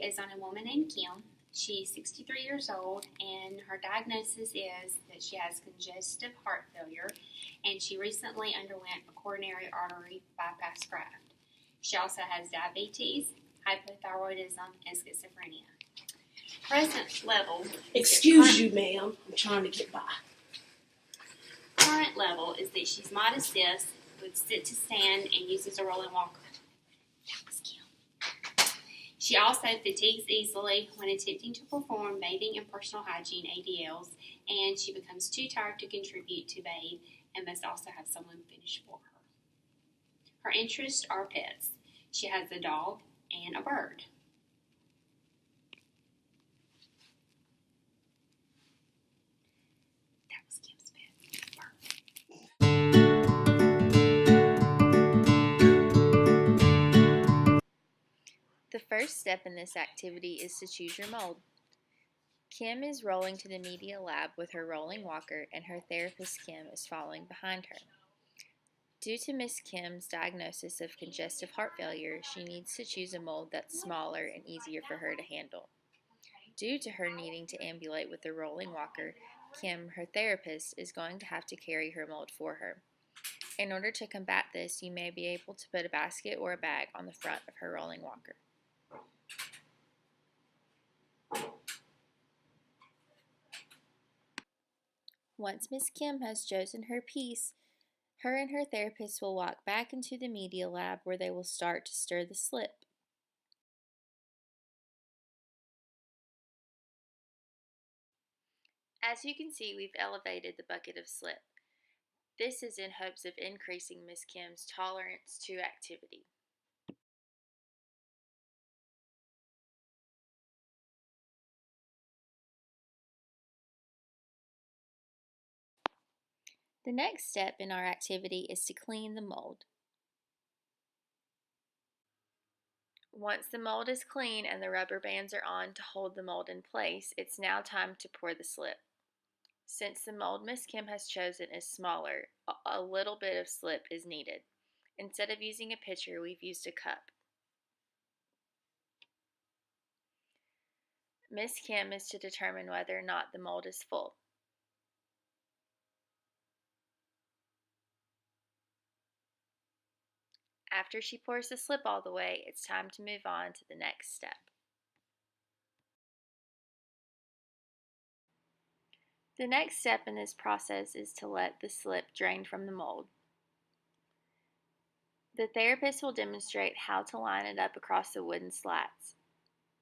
is on a woman named Kim. She's 63 years old, and her diagnosis is that she has congestive heart failure, and she recently underwent a coronary artery bypass graft. She also has diabetes, hypothyroidism, and schizophrenia. Present level. Excuse you, ma'am. I'm trying to get by. Current level is that she's mild assist, would sit to stand, and uses a rolling walker. That was Kim. She also fatigues easily when attempting to perform bathing and personal hygiene ADLs, and she becomes too tired to contribute to bathe and must also have someone finish for her. Her interests are pets. She has a dog and a bird. That was Kim's pet, bird. The first step in this activity is to choose your mold. Kim is rolling to the media lab with her rolling walker, and her therapist Kim is following behind her. Due to Miss Kim's diagnosis of congestive heart failure, she needs to choose a mold that's smaller and easier for her to handle. Due to her needing to ambulate with the rolling walker, Kim, her therapist, is going to have to carry her mold for her. In order to combat this, you may be able to put a basket or a bag on the front of her rolling walker. Once Miss Kim has chosen her piece, her and her therapist will walk back into the media lab where they will start to stir the slip. As you can see, we've elevated the bucket of slip. This is in hopes of increasing Miss Kim's tolerance to activity. The next step in our activity is to clean the mold. Once the mold is clean and the rubber bands are on to hold the mold in place, it's now time to pour the slip. Since the mold Miss Kim has chosen is smaller, a little bit of slip is needed. Instead of using a pitcher, we've used a cup. Miss Kim is to determine whether or not the mold is full. After she pours the slip all the way, it's time to move on to the next step. The next step in this process is to let the slip drain from the mold. The therapist will demonstrate how to line it up across the wooden slats,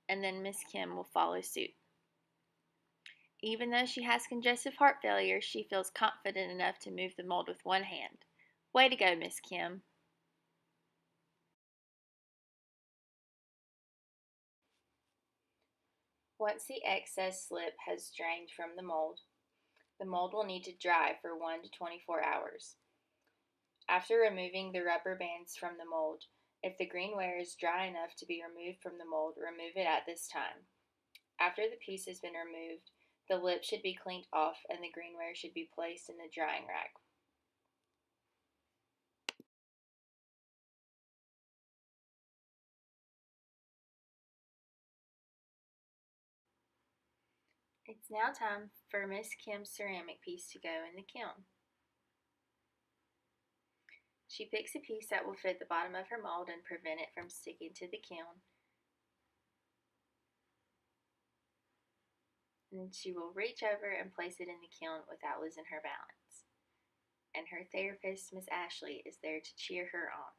and then Miss Kim will follow suit. Even though she has congestive heart failure, she feels confident enough to move the mold with one hand. Way to go, Miss Kim! Once the excess slip has drained from the mold will need to dry for 1 to 24 hours. After removing the rubber bands from the mold, if the greenware is dry enough to be removed from the mold, remove it at this time. After the piece has been removed, the lip should be cleaned off and the greenware should be placed in the drying rack. It's now time for Miss Kim's ceramic piece to go in the kiln. She picks a piece that will fit the bottom of her mold and prevent it from sticking to the kiln. And she will reach over and place it in the kiln without losing her balance. And her therapist, Miss Ashley, is there to cheer her on.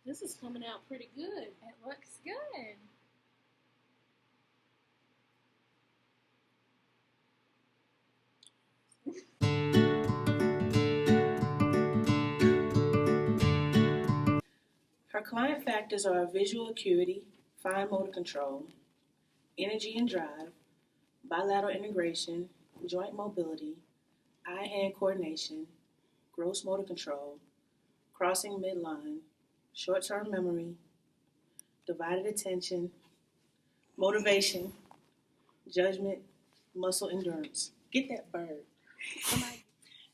This is coming out pretty good. It looks good. Her client factors are visual acuity, fine motor control, energy and drive, bilateral integration, joint mobility, eye-hand coordination, gross motor control, crossing midline, short-term memory, divided attention, motivation, judgment, muscle endurance. Get that bird. Somebody.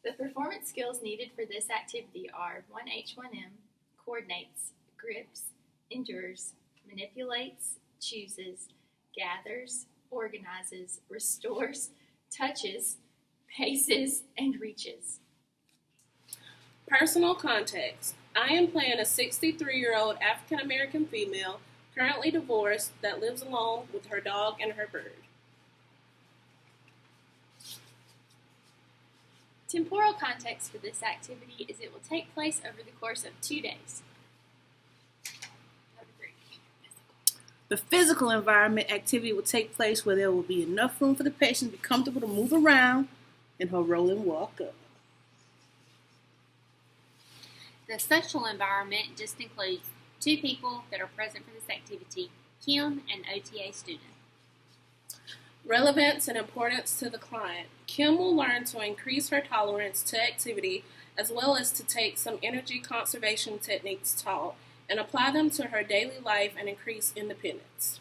The performance skills needed for this activity are 1H1M, coordinates, grips, endures, manipulates, chooses, gathers, organizes, restores, touches, paces, and reaches. Personal context. I am playing a 63-year-old African-American female, currently divorced, that lives alone with her dog and her bird. Temporal context for this activity is it will take place over the course of 2 days. Number 3. The physical environment activity will take place where there will be enough room for the patient to be comfortable to move around in her rolling walker. The social environment just includes 2 people that are present for this activity, Kim, an OTA student. Relevance and importance to the client. Kim will learn to increase her tolerance to activity as well as to take some energy conservation techniques taught and apply them to her daily life and increase independence.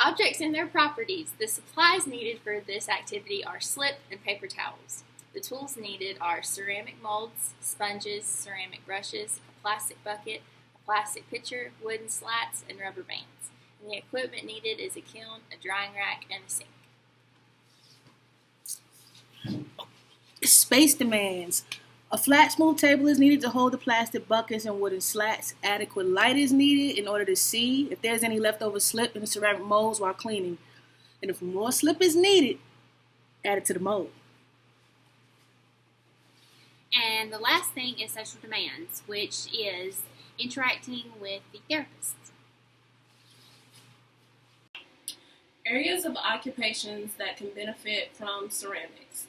Objects and their properties. The supplies needed for this activity are slip and paper towels. The tools needed are ceramic molds, sponges, ceramic brushes, a plastic bucket, a plastic pitcher, wooden slats, and rubber bands. And the equipment needed is a kiln, a drying rack, and a sink. Space demands. A flat, smooth table is needed to hold the plastic buckets and wooden slats. Adequate light is needed in order to see if there's any leftover slip in the ceramic molds while cleaning. And if more slip is needed, add it to the mold. And the last thing is social demands, which is interacting with the therapist. Areas of occupations that can benefit from ceramics.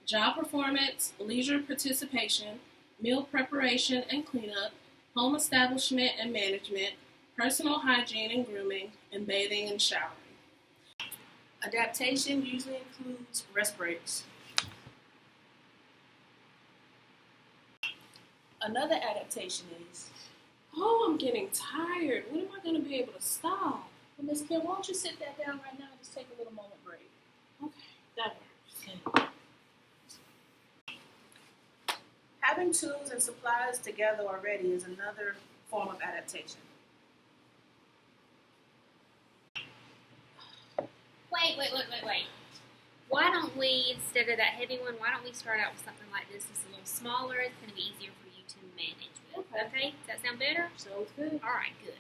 Job performance, leisure participation, meal preparation and cleanup, home establishment and management, personal hygiene and grooming, and bathing and showering. Adaptation usually includes rest breaks. Another adaptation is, Oh, I'm getting tired. When am I going to be able to stop? well, Miss Kim, why don't you sit that down right now and just take a little moment break? Okay, that works. Having tools and supplies together already is another form of adaptation. Wait. Why don't we, instead of that heavy one, why don't we start out with something like this? It's a little smaller. It's going to be easier for you to manage with. Okay? Does that sound better? Sounds good. All right, good.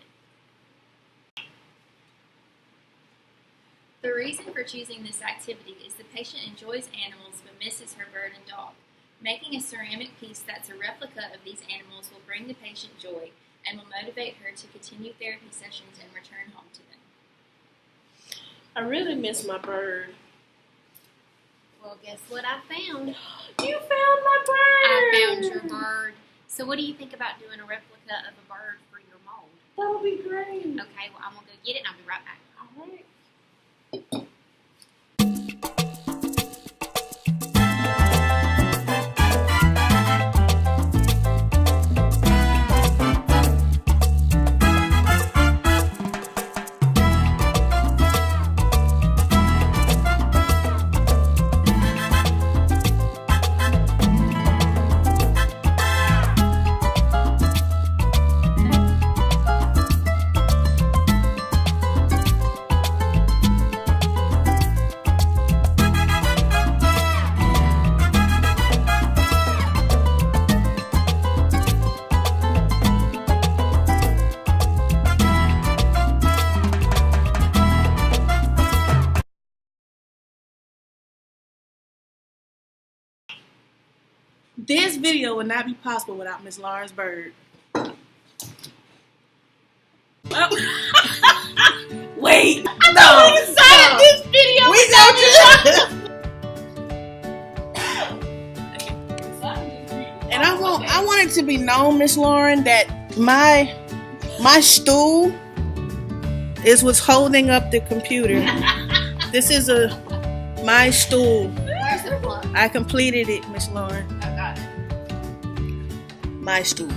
The reason for choosing this activity is the patient enjoys animals but misses her bird and dog. Making a ceramic piece that's a replica of these animals will bring the patient joy and will motivate her to continue therapy sessions and return home to them. I really miss my bird. Well, guess what I found? You found my bird! I found your bird. So what do you think about doing a replica of a bird for your mold? That would be great. Okay, well, I'm going to go get it and I'll be right back. All right. This video would not be possible without Miss Lauren's bird. Oh. Wait, no. We decided this video. And I want it to be known, Miss Lauren, that my stool is what's holding up the computer. This is my stool. Where's the plug? I completed it, Miss Lauren. I got it. My stool.